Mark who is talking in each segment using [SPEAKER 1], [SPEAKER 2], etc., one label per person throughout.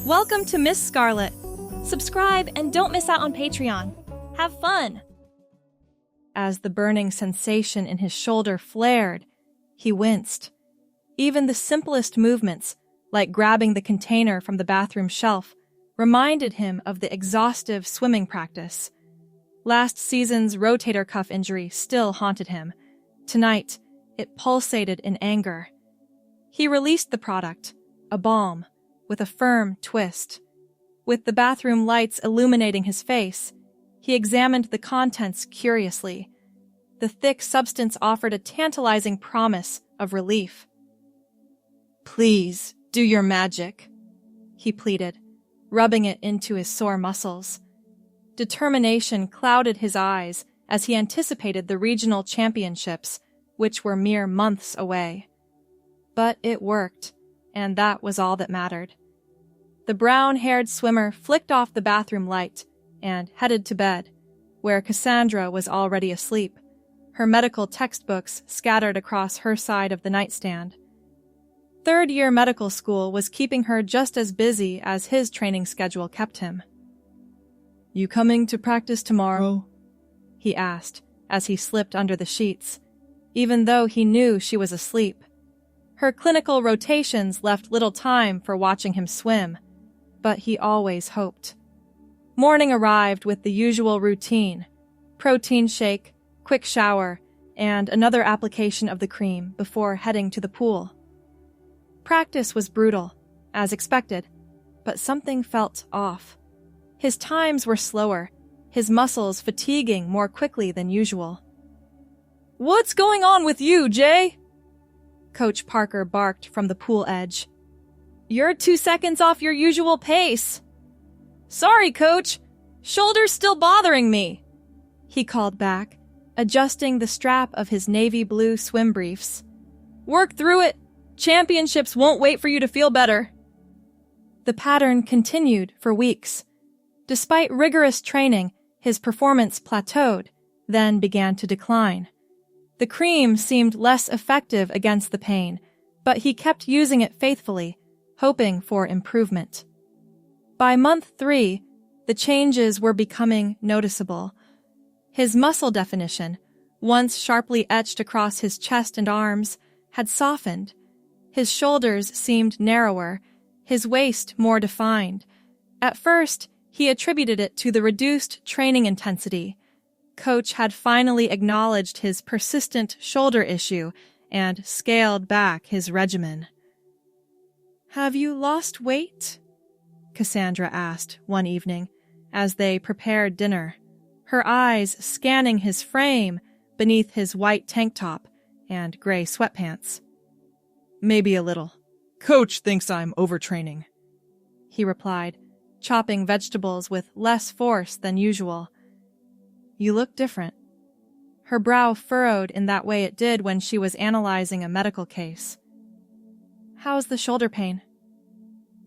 [SPEAKER 1] Welcome to Miss Scarlett. Subscribe and don't miss out on Patreon. Have fun! As the burning sensation in his shoulder flared, he winced. Even the simplest movements, like grabbing the container from the bathroom shelf, reminded him of the exhaustive swimming practice. Last season's rotator cuff injury still haunted him. Tonight, it pulsated in anger. He released the product, a balm, with a firm twist. With the bathroom lights illuminating his face, he examined the contents curiously. The thick substance offered a tantalizing promise of relief. "Please, do your magic," he pleaded, rubbing it into his sore muscles. Determination clouded his eyes as he anticipated the regional championships, which were mere months away. But it worked, and that was all that mattered. The brown-haired swimmer flicked off the bathroom light and headed to bed, where Cassandra was already asleep, her medical textbooks scattered across her side of the nightstand. Third-year medical school was keeping her just as busy as his training schedule kept him. "You coming to practice tomorrow?" he asked as he slipped under the sheets, even though he knew she was asleep. Her clinical rotations left little time for watching him swim, but he always hoped. Morning arrived with the usual routine: protein shake, quick shower, and another application of the cream before heading to the pool. Practice was brutal, as expected, but something felt off. His times were slower, his muscles fatiguing more quickly than usual. "What's going on with you, Jay?" Coach Parker barked from the pool edge. "You're 2 seconds off your usual pace." "Sorry, Coach. Shoulder's still bothering me," he called back, adjusting the strap of his navy blue swim briefs. "Work through it. Championships won't wait for you to feel better." The pattern continued for weeks. Despite rigorous training, his performance plateaued, then began to decline. The cream seemed less effective against the pain, but he kept using it faithfully, hoping for improvement. By month 3, the changes were becoming noticeable. His muscle definition, once sharply etched across his chest and arms, had softened. His shoulders seemed narrower, his waist more defined. At first, he attributed it to the reduced training intensity. Coach had finally acknowledged his persistent shoulder issue and scaled back his regimen. "Have you lost weight?" Cassandra asked one evening as they prepared dinner, her eyes scanning his frame beneath his white tank top and gray sweatpants. "Maybe a little. Coach thinks I'm overtraining," he replied, chopping vegetables with less force than usual. "You look different." Her brow furrowed in that way it did when she was analyzing a medical case. "How's the shoulder pain?"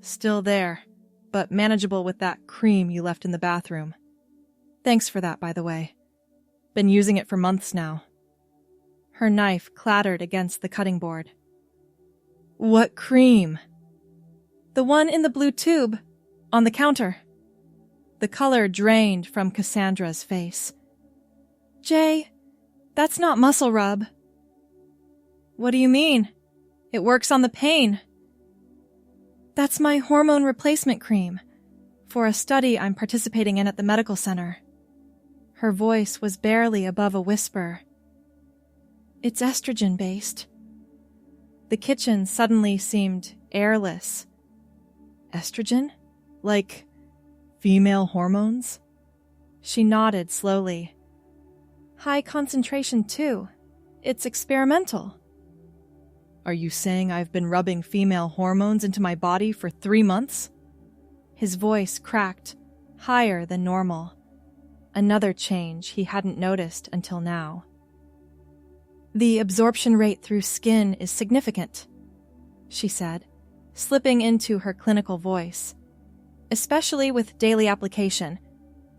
[SPEAKER 1] "Still there, but manageable with that cream you left in the bathroom. Thanks for that, by the way. Been using it for months now." Her knife clattered against the cutting board. "What cream?" "The one in the blue tube, on the counter." The color drained from Cassandra's face. "Jay, that's not muscle rub." "What do you mean? It works on the pain." "That's my hormone replacement cream, for a study I'm participating in at the medical center." Her voice was barely above a whisper. "It's estrogen-based." The kitchen suddenly seemed airless. "Estrogen? Like female hormones?" She nodded slowly. "High concentration, too. It's experimental." "Are you saying I've been rubbing female hormones into my body for 3 months? His voice cracked, higher than normal. Another change he hadn't noticed until now. "The absorption rate through skin is significant," she said, slipping into her clinical voice. "Especially with daily application.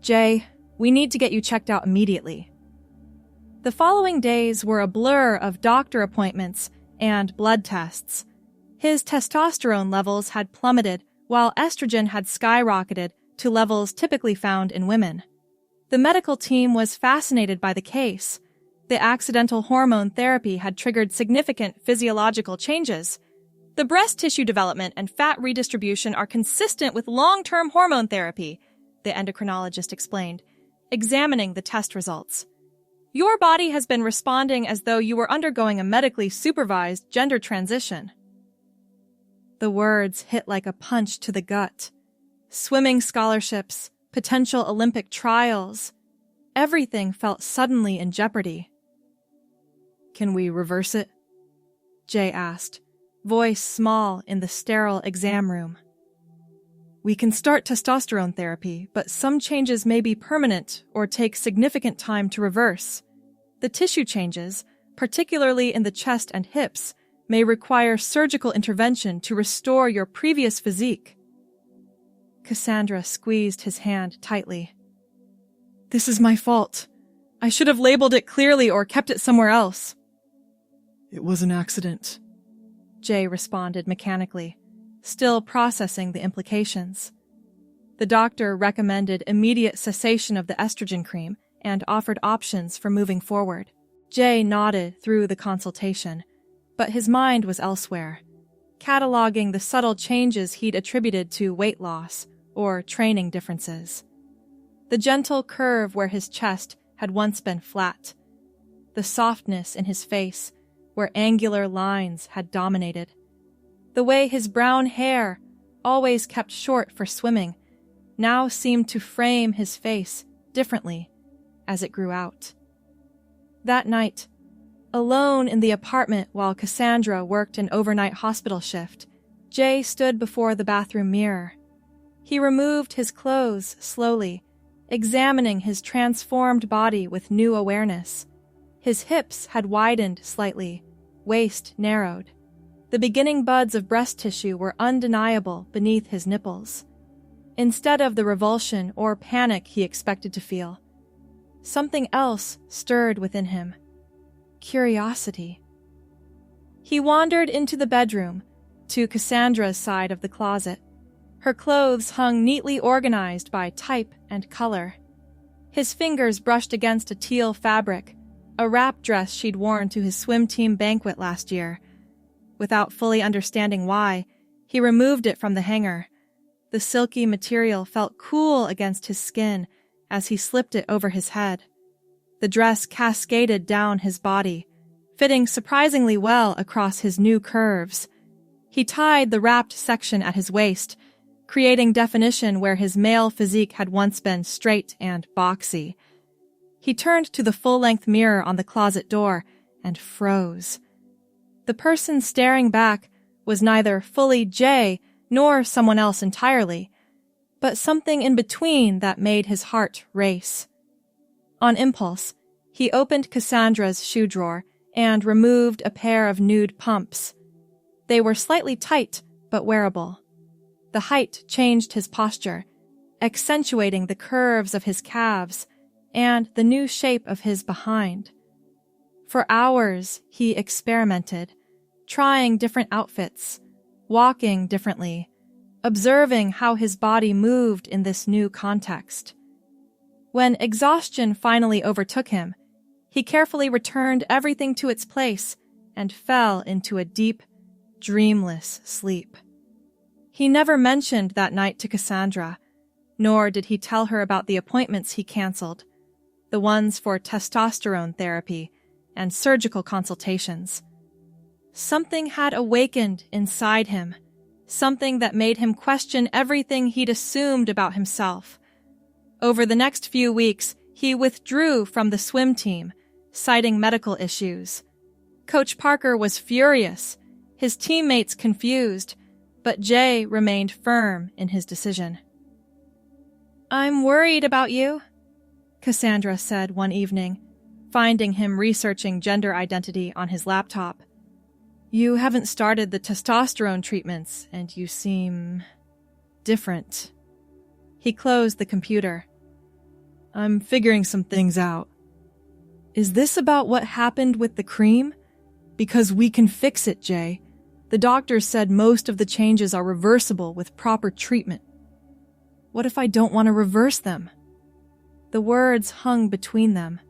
[SPEAKER 1] Jay, we need to get you checked out immediately." The following days were a blur of doctor appointments and blood tests. His testosterone levels had plummeted while estrogen had skyrocketed to levels typically found in women. The medical team was fascinated by the case. The accidental hormone therapy had triggered significant physiological changes. The breast tissue development and fat redistribution are consistent with long-term hormone therapy, the endocrinologist explained, examining the test results. Your body has been responding as though you were undergoing a medically supervised gender transition. The words hit like a punch to the gut. Swimming scholarships, potential Olympic trials. Everything felt suddenly in jeopardy. Can we reverse it? Jay asked, voice small in the sterile exam room. We can start testosterone therapy, but some changes may be permanent or take significant time to reverse. The tissue changes, particularly in the chest and hips, may require surgical intervention to restore your previous physique. Cassandra squeezed his hand tightly. This is my fault. I should have labeled it clearly or kept it somewhere else. It was an accident, Jay responded mechanically, still processing the implications. The doctor recommended immediate cessation of the estrogen cream and offered options for moving forward. Jay nodded through the consultation, but his mind was elsewhere, cataloging the subtle changes he'd attributed to weight loss or training differences. The gentle curve where his chest had once been flat, the softness in his face where angular lines had dominated, the way his brown hair, always kept short for swimming, now seemed to frame his face differently as it grew out. That night, alone in the apartment while Cassandra worked an overnight hospital shift, Jay stood before the bathroom mirror. He removed his clothes slowly, examining his transformed body with new awareness. His hips had widened slightly, waist narrowed. The beginning buds of breast tissue were undeniable beneath his nipples. Instead of the revulsion or panic he expected to feel, something else stirred within him. Curiosity. He wandered into the bedroom, to Cassandra's side of the closet. Her clothes hung neatly organized by type and color. His fingers brushed against a teal fabric, a wrap dress she'd worn to his swim team banquet last year. Without fully understanding why, he removed it from the hanger. The silky material felt cool against his skin as he slipped it over his head. The dress cascaded down his body, fitting surprisingly well across his new curves. He tied the wrapped section at his waist, creating definition where his male physique had once been straight and boxy. He turned to the full-length mirror on the closet door and froze. The person staring back was neither fully Jay nor someone else entirely, but something in between that made his heart race. On impulse, he opened Cassandra's shoe drawer and removed a pair of nude pumps. They were slightly tight, but wearable. The height changed his posture, accentuating the curves of his calves and the new shape of his behind. For hours, he experimented, trying different outfits, walking differently, observing how his body moved in this new context. When exhaustion finally overtook him, he carefully returned everything to its place and fell into a deep, dreamless sleep. He never mentioned that night to Cassandra, nor did he tell her about the appointments he canceled, the ones for testosterone therapy and surgical consultations. Something had awakened inside him, something that made him question everything he'd assumed about himself. Over the next few weeks, he withdrew from the swim team, citing medical issues. Coach Parker was furious, his teammates confused, but Jay remained firm in his decision. "I'm worried about you," Cassandra said one evening, finding him researching gender identity on his laptop. "You haven't started the testosterone treatments, and you seem different." He closed the computer. "I'm figuring some things out. Is this about what happened with the cream? Because we can fix it, Jay. The doctors said most of the changes are reversible with proper treatment. What if I don't want to reverse them? The words hung between them,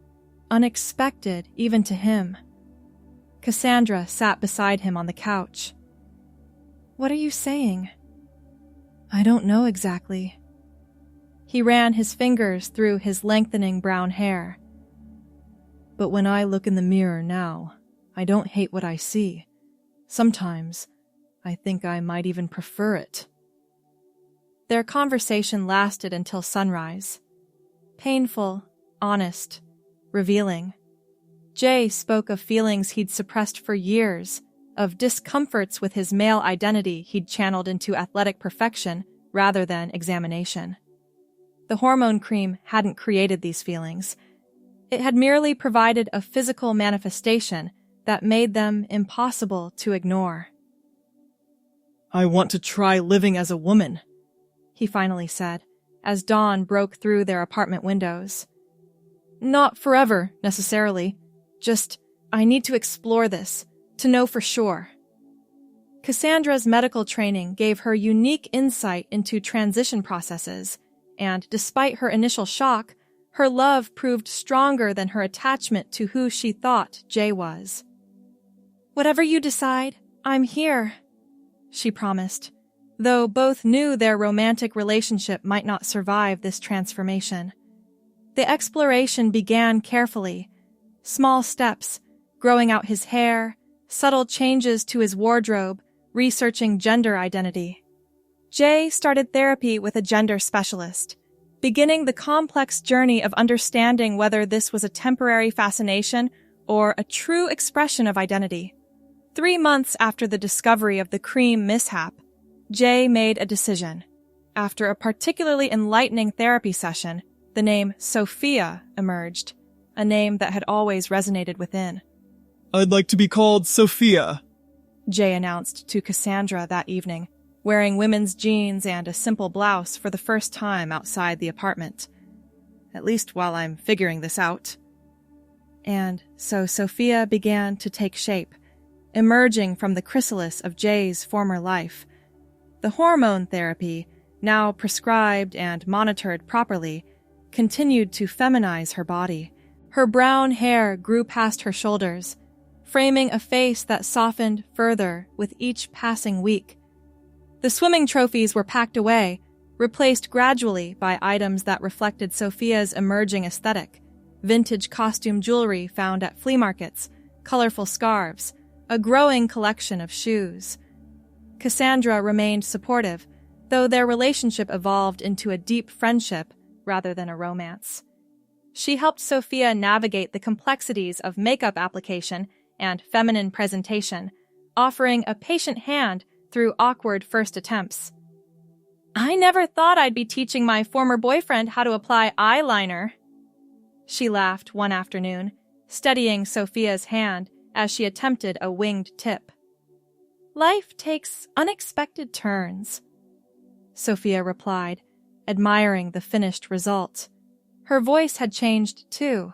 [SPEAKER 1] unexpected even to him. Cassandra sat beside him on the couch. What are you saying? I don't know exactly. He ran his fingers through his lengthening brown hair. But when I look in the mirror now, I don't hate what I see. Sometimes, I think I might even prefer it. Their conversation lasted until sunrise. Painful, honest, revealing. Jay spoke of feelings he'd suppressed for years, of discomforts with his male identity he'd channeled into athletic perfection rather than examination. The hormone cream hadn't created these feelings. It had merely provided a physical manifestation that made them impossible to ignore. I want to try living as a woman, he finally said, as dawn broke through their apartment windows. Not forever, necessarily. Just, I need to explore this, to know for sure. Cassandra's medical training gave her unique insight into transition processes, and despite her initial shock, her love proved stronger than her attachment to who she thought Jay was. Whatever you decide, I'm here, she promised, though both knew their romantic relationship might not survive this transformation. The exploration began carefully, small steps, growing out his hair, subtle changes to his wardrobe, researching gender identity. Jay started therapy with a gender specialist, beginning the complex journey of understanding whether this was a temporary fascination or a true expression of identity. 3 months after the discovery of the cream mishap, Jay made a decision. After a particularly enlightening therapy session, the name Sophia emerged, a name that had always resonated within.
[SPEAKER 2] I'd like to be called Sophia,
[SPEAKER 1] Jay announced to Cassandra that evening, wearing women's jeans and a simple blouse for the first time outside the apartment. At least while I'm figuring this out. And so Sophia began to take shape, emerging from the chrysalis of Jay's former life. The hormone therapy, now prescribed and monitored properly, continued to feminize her body. Her brown hair grew past her shoulders, framing a face that softened further with each passing week. The swimming trophies were packed away, replaced gradually by items that reflected Sophia's emerging aesthetic: vintage costume jewelry found at flea markets, colorful scarves, a growing collection of shoes. Cassandra remained supportive, though their relationship evolved into a deep friendship rather than a romance. She helped Sophia navigate the complexities of makeup application and feminine presentation, offering a patient hand through awkward first attempts. I never thought I'd be teaching my former boyfriend how to apply eyeliner, she laughed one afternoon, steadying Sophia's hand as she attempted a winged tip. Life takes unexpected turns, Sophia replied, admiring the finished result. Her voice had changed, too.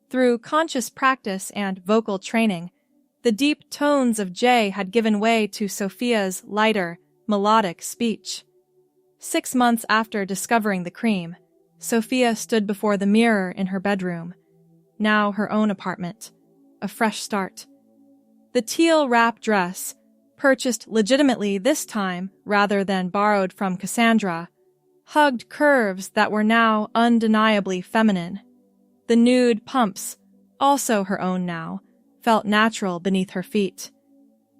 [SPEAKER 1] Through conscious practice and vocal training, the deep tones of Jay had given way to Sophia's lighter, melodic speech. 6 months after discovering the cream, Sophia stood before the mirror in her bedroom, now her own apartment, a fresh start. The teal wrap dress, purchased legitimately this time rather than borrowed from Cassandra, hugged curves that were now undeniably feminine. The nude pumps, also her own now, felt natural beneath her feet.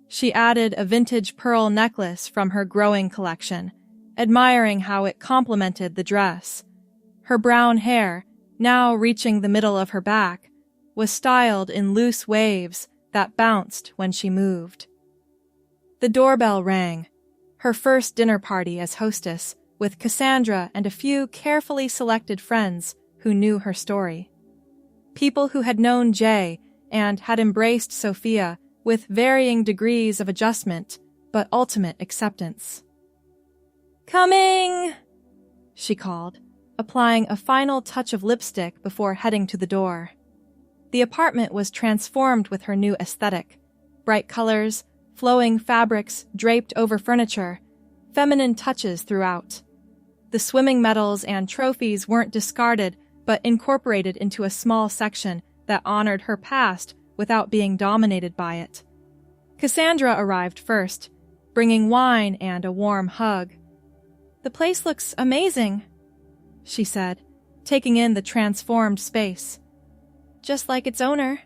[SPEAKER 1] She added a vintage pearl necklace from her growing collection, admiring how it complemented the dress. Her brown hair, now reaching the middle of her back, was styled in loose waves that bounced when she moved. The doorbell rang, her first dinner party as hostess, with Cassandra and a few carefully selected friends who knew her story. People who had known Jay and had embraced Sophia with varying degrees of adjustment, but ultimate acceptance. Coming, she called, applying a final touch of lipstick before heading to the door. The apartment was transformed with her new aesthetic: bright colors, flowing fabrics draped over furniture, feminine touches throughout. The swimming medals and trophies weren't discarded but incorporated into a small section that honored her past without being dominated by it. Cassandra arrived first, bringing wine and a warm hug. "The place looks amazing," she said, taking in the transformed space. "Just like its owner."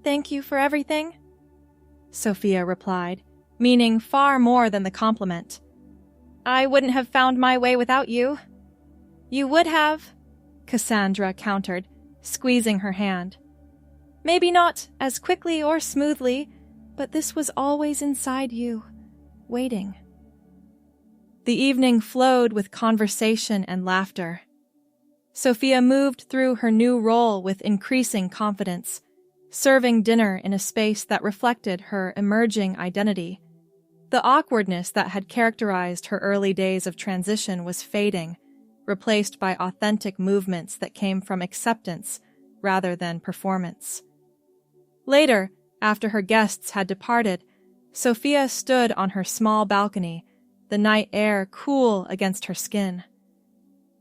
[SPEAKER 1] "Thank you for everything," Sophia replied, meaning far more than the compliment. "I wouldn't have found my way without you." "You would have," Cassandra countered, squeezing her hand. "Maybe not as quickly or smoothly, but this was always inside you, waiting." The evening flowed with conversation and laughter. Sophia moved through her new role with increasing confidence, serving dinner in a space that reflected her emerging identity. The awkwardness that had characterized her early days of transition was fading, replaced by authentic movements that came from acceptance rather than performance. Later, after her guests had departed, Sophia stood on her small balcony, the night air cool against her skin.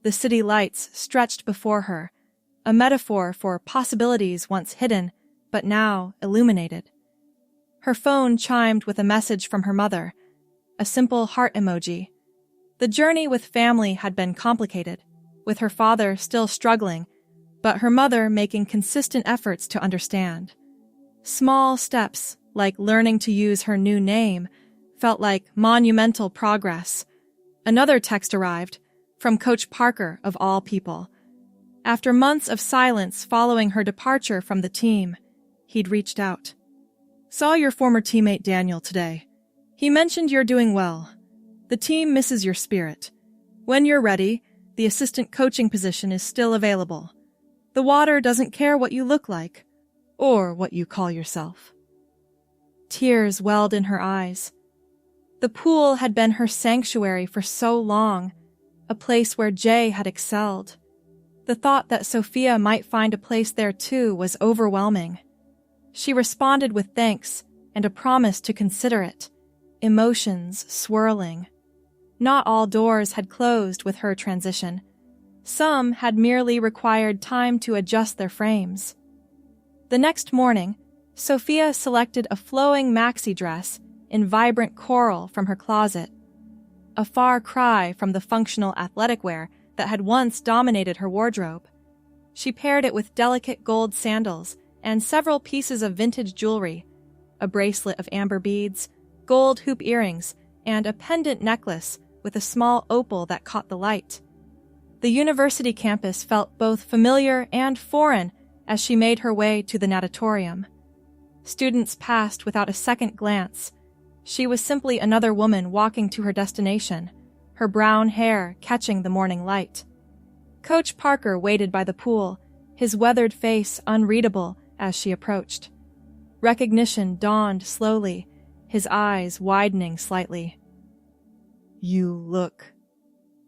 [SPEAKER 1] The city lights stretched before her, a metaphor for possibilities once hidden, but now illuminated. Her phone chimed with a message from her mother, a simple heart emoji. The journey with family had been complicated, with her father still struggling, but her mother making consistent efforts to understand. Small steps, like learning to use her new name, felt like monumental progress. Another text arrived, from Coach Parker of all people. After months of silence following her departure from the team, he'd reached out. "Saw your former teammate Daniel today. He mentioned you're doing well. The team misses your spirit. When you're ready, the assistant coaching position is still available. The water doesn't care what you look like, or what you call yourself." Tears welled in her eyes. The pool had been her sanctuary for so long, a place where Jay had excelled. The thought that Sophia might find a place there too was overwhelming. She responded with thanks and a promise to consider it, emotions swirling. Not all doors had closed with her transition. Some had merely required time to adjust their frames. The next morning, Sophia selected a flowing maxi dress in vibrant coral from her closet, a far cry from the functional athletic wear that had once dominated her wardrobe. She paired it with delicate gold sandals and several pieces of vintage jewelry, a bracelet of amber beads, gold hoop earrings, and a pendant necklace with a small opal that caught the light. The university campus felt both familiar and foreign as she made her way to the natatorium. Students passed without a second glance. She was simply another woman walking to her destination, her brown hair catching the morning light. Coach Parker waited by the pool, his weathered face unreadable as she approached. Recognition dawned slowly, his eyes widening slightly. "You look..."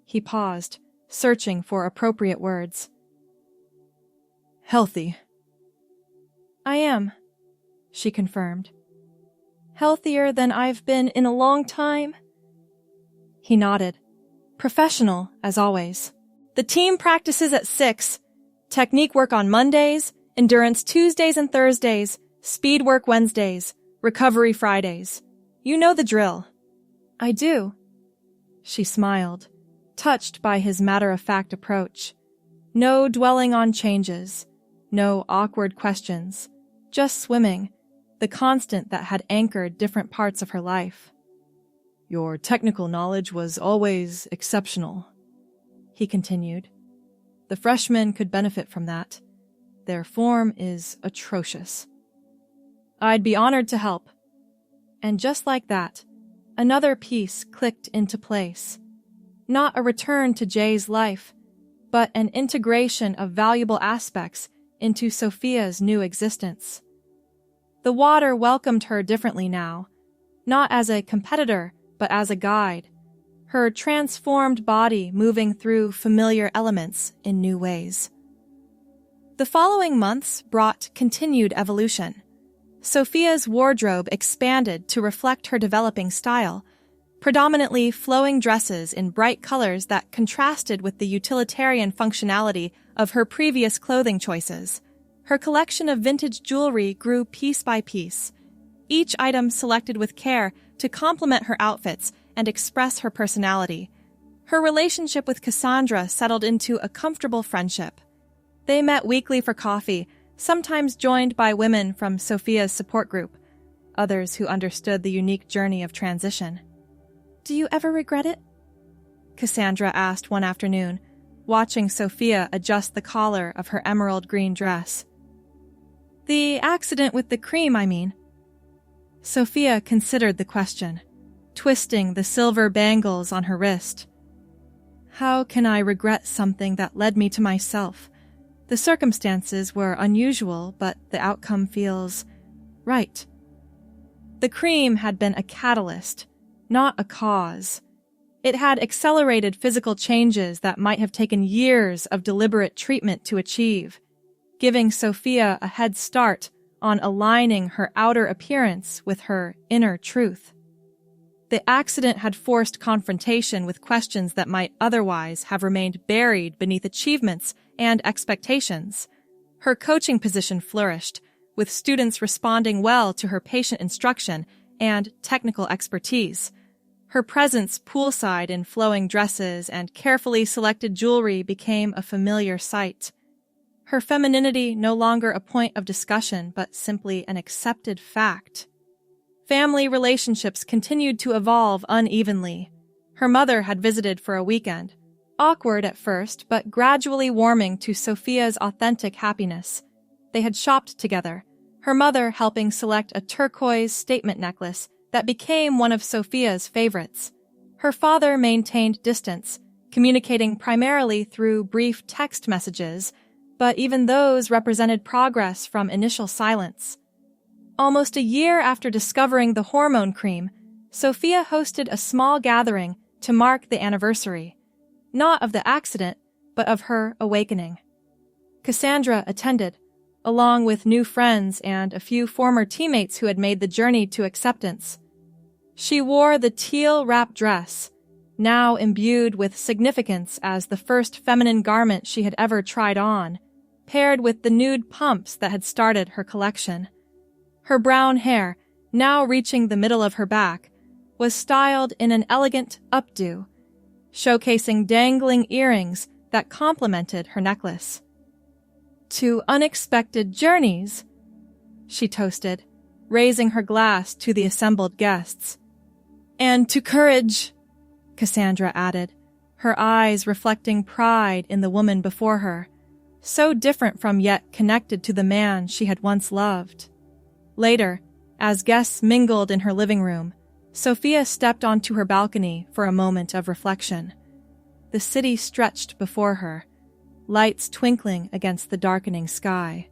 [SPEAKER 1] He paused, searching for appropriate words. "Healthy." "I am," she confirmed. "Healthier than I've been in a long time." He nodded. "Professional, as always. The team practices at 6, technique work on Mondays, endurance Tuesdays and Thursdays, speed work Wednesdays, recovery Fridays. You know the drill." "I do." She smiled, touched by his matter-of-fact approach. No dwelling on changes, no awkward questions, just swimming, the constant that had anchored different parts of her life. "Your technical knowledge was always exceptional," he continued. "The freshmen could benefit from that. Their form is atrocious." "I'd be honored to help." And just like that, another piece clicked into place. Not a return to Jay's life, but an integration of valuable aspects into Sophia's new existence. The water welcomed her differently now, not as a competitor, but as a guide, her transformed body moving through familiar elements in new ways. The following months brought continued evolution. Sophia's wardrobe expanded to reflect her developing style, predominantly flowing dresses in bright colors that contrasted with the utilitarian functionality of her previous clothing choices. Her collection of vintage jewelry grew piece by piece, each item selected with care to complement her outfits and express her personality. Her relationship with Cassandra settled into a comfortable friendship. They met weekly for coffee, sometimes joined by women from Sophia's support group, others who understood the unique journey of transition. "Do you ever regret it?" Cassandra asked one afternoon, watching Sophia adjust the collar of her emerald green dress. "The accident with the cream, I mean." Sophia considered the question, twisting the silver bangles on her wrist. "How can I regret something that led me to myself? The circumstances were unusual, but the outcome feels right." The cream had been a catalyst, not a cause. It had accelerated physical changes that might have taken years of deliberate treatment to achieve, giving Sophia a head start on aligning her outer appearance with her inner truth. The accident had forced confrontation with questions that might otherwise have remained buried beneath achievements and expectations. Her coaching position flourished, with students responding well to her patient instruction and technical expertise. Her presence poolside in flowing dresses and carefully selected jewelry became a familiar sight. Her femininity no longer a point of discussion, but simply an accepted fact. Family relationships continued to evolve unevenly. Her mother had visited for a weekend, awkward at first, but gradually warming to Sophia's authentic happiness. They had shopped together, her mother helping select a turquoise statement necklace that became one of Sophia's favorites. Her father maintained distance, communicating primarily through brief text messages, but even those represented progress from initial silence. Almost a year after discovering the hormone cream, Sophia hosted a small gathering to mark the anniversary, not of the accident, but of her awakening. Cassandra attended, along with new friends and a few former teammates who had made the journey to acceptance. She wore the teal wrap dress, now imbued with significance as the first feminine garment she had ever tried on, paired with the nude pumps that had started her collection. Her brown hair, now reaching the middle of her back, was styled in an elegant updo, showcasing dangling earrings that complemented her necklace. "To unexpected journeys," she toasted, raising her glass to the assembled guests. "And to courage," Cassandra added, her eyes reflecting pride in the woman before her, so different from yet connected to the man she had once loved. Later, as guests mingled in her living room, Sophia stepped onto her balcony for a moment of reflection. The city stretched before her, lights twinkling against the darkening sky.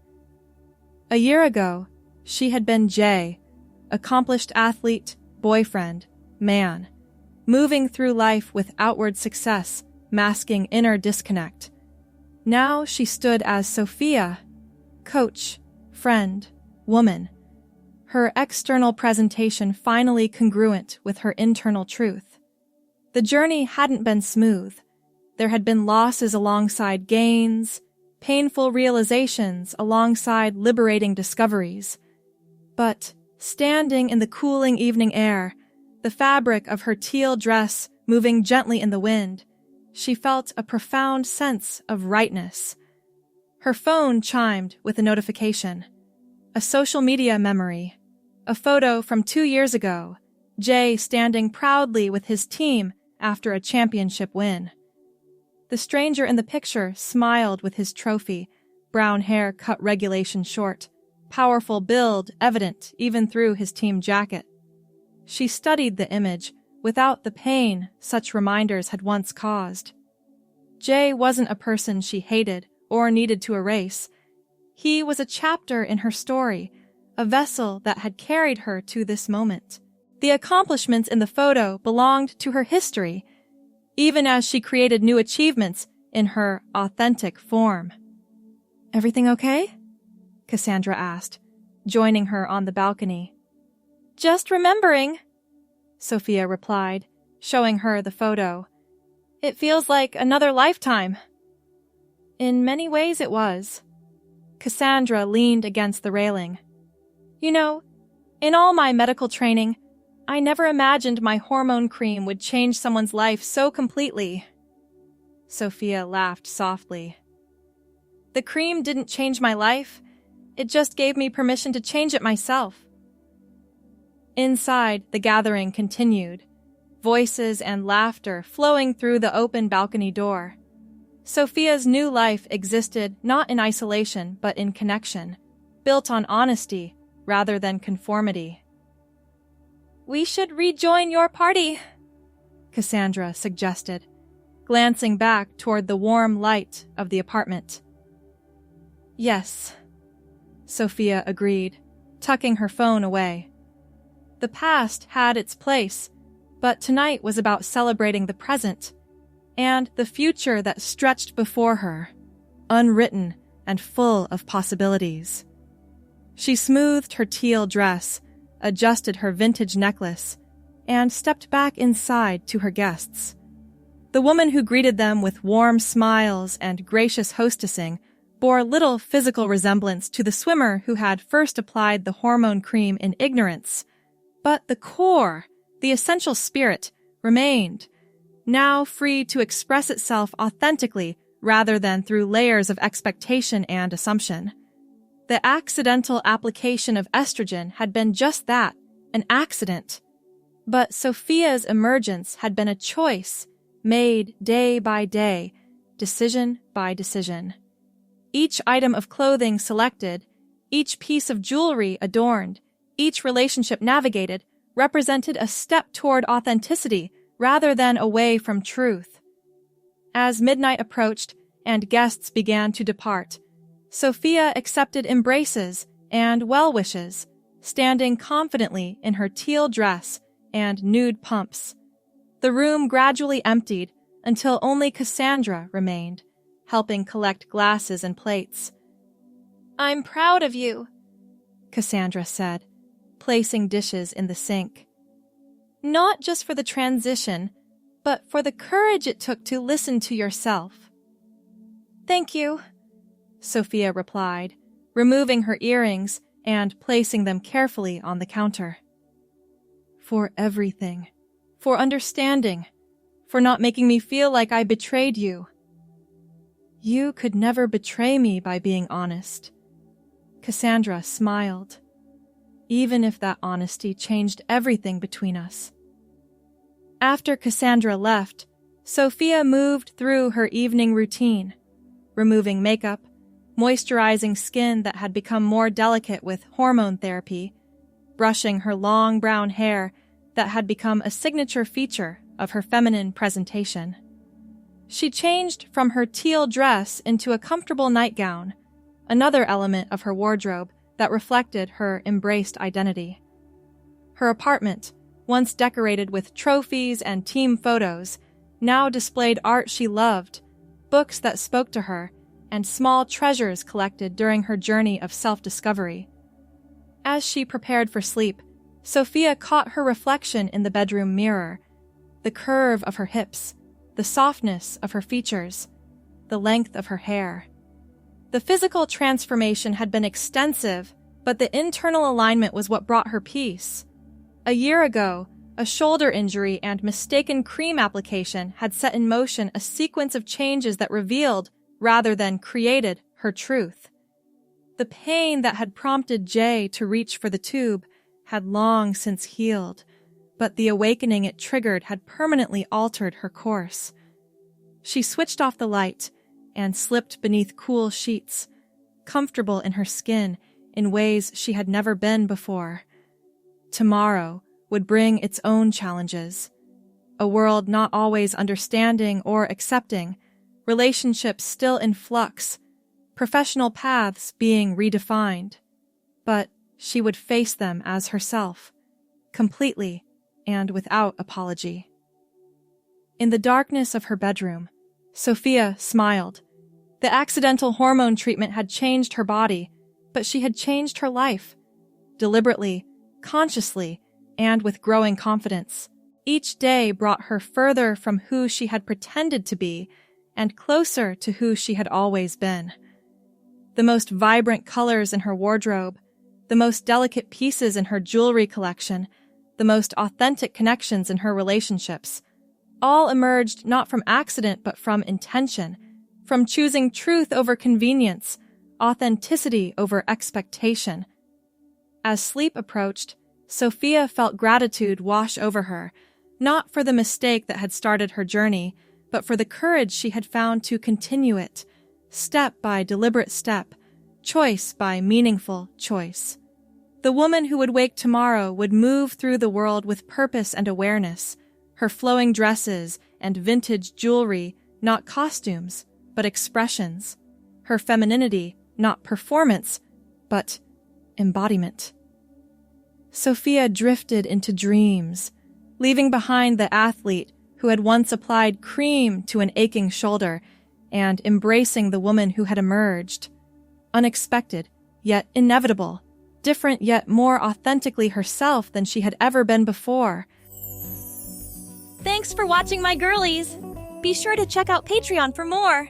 [SPEAKER 1] A year ago, she had been Jay, accomplished athlete, boyfriend, man, moving through life with outward success, masking inner disconnect. Now she stood as Sophia, coach, friend, woman, her external presentation finally congruent with her internal truth. The journey hadn't been smooth. There had been losses alongside gains, painful realizations alongside liberating discoveries. But, standing in the cooling evening air, the fabric of her teal dress moving gently in the wind, she felt a profound sense of rightness. Her phone chimed with a notification. A social media memory. A photo from 2 years ago, Jay standing proudly with his team after a championship win. The stranger in the picture smiled with his trophy, brown hair cut regulation short, powerful build evident even through his team jacket. She studied the image without the pain such reminders had once caused. Jay wasn't a person she hated or needed to erase. He was a chapter in her story, a vessel that had carried her to this moment. The accomplishments in the photo belonged to her history, even as she created new achievements in her authentic form. "Everything okay?" Cassandra asked, joining her on the balcony. "Just remembering," Sophia replied, showing her the photo. "It feels like another lifetime." In many ways it was. Cassandra leaned against the railing. "You know, in all my medical training, I never imagined my hormone cream would change someone's life so completely." Sophia laughed softly. "The cream didn't change my life. It just gave me permission to change it myself." Inside, the gathering continued, voices and laughter flowing through the open balcony door. Sophia's new life existed not in isolation but in connection, built on honesty rather than conformity. "We should rejoin your party," Cassandra suggested, glancing back toward the warm light of the apartment. "Yes," Sophia agreed, tucking her phone away. The past had its place, but tonight was about celebrating the present and the future that stretched before her, unwritten and full of possibilities. She smoothed her teal dress, adjusted her vintage necklace, and stepped back inside to her guests. The woman who greeted them with warm smiles and gracious hostessing bore little physical resemblance to the swimmer who had first applied the hormone cream in ignorance, but the core, the essential spirit, remained, now free to express itself authentically rather than through layers of expectation and assumption. The accidental application of estrogen had been just that, an accident. But Sophia's emergence had been a choice, made day by day, decision by decision. Each item of clothing selected, each piece of jewelry adorned, each relationship navigated, represented a step toward authenticity rather than away from truth. As midnight approached and guests began to depart, Sophia accepted embraces and well-wishes, standing confidently in her teal dress and nude pumps. The room gradually emptied until only Cassandra remained, helping collect glasses and plates. "I'm proud of you," Cassandra said, placing dishes in the sink. "Not just for the transition, but for the courage it took to listen to yourself." "Thank you," Sophia replied, removing her earrings and placing them carefully on the counter. "For everything. For understanding. For not making me feel like I betrayed you." "You could never betray me by being honest." Cassandra smiled. "Even if that honesty changed everything between us." After Cassandra left, Sophia moved through her evening routine, removing makeup, moisturizing skin that had become more delicate with hormone therapy, brushing her long brown hair that had become a signature feature of her feminine presentation. She changed from her teal dress into a comfortable nightgown, another element of her wardrobe that reflected her embraced identity. Her apartment, once decorated with trophies and team photos, now displayed art she loved, books that spoke to her, and small treasures collected during her journey of self-discovery. As she prepared for sleep, Sophia caught her reflection in the bedroom mirror, the curve of her hips, the softness of her features, the length of her hair. The physical transformation had been extensive, but the internal alignment was what brought her peace. A year ago, a shoulder injury and mistaken cream application had set in motion a sequence of changes that revealed, rather than created, her truth. The pain that had prompted Jay to reach for the tube had long since healed, but the awakening it triggered had permanently altered her course. She switched off the light and slipped beneath cool sheets, comfortable in her skin in ways she had never been before. Tomorrow would bring its own challenges. A world not always understanding or accepting, relationships still in flux, professional paths being redefined. But she would face them as herself, completely and without apology. In the darkness of her bedroom, Sophia smiled. The accidental hormone treatment had changed her body, but she had changed her life, deliberately, consciously, and with growing confidence. Each day brought her further from who she had pretended to be and closer to who she had always been. The most vibrant colors in her wardrobe, the most delicate pieces in her jewelry collection, the most authentic connections in her relationships, all emerged not from accident but from intention, from choosing truth over convenience, authenticity over expectation. As sleep approached, Sophia felt gratitude wash over her, not for the mistake that had started her journey, but for the courage she had found to continue it, step by deliberate step, choice by meaningful choice. The woman who would wake tomorrow would move through the world with purpose and awareness, her flowing dresses and vintage jewelry not costumes, but expressions, her femininity not performance, but embodiment. Sophia drifted into dreams, leaving behind the athlete who had once applied cream to an aching shoulder and embracing the woman who had emerged. Unexpected, yet inevitable, different yet more authentically herself than she had ever been before.
[SPEAKER 3] Thanks for watching, my girlies! Be sure to check out Patreon for more!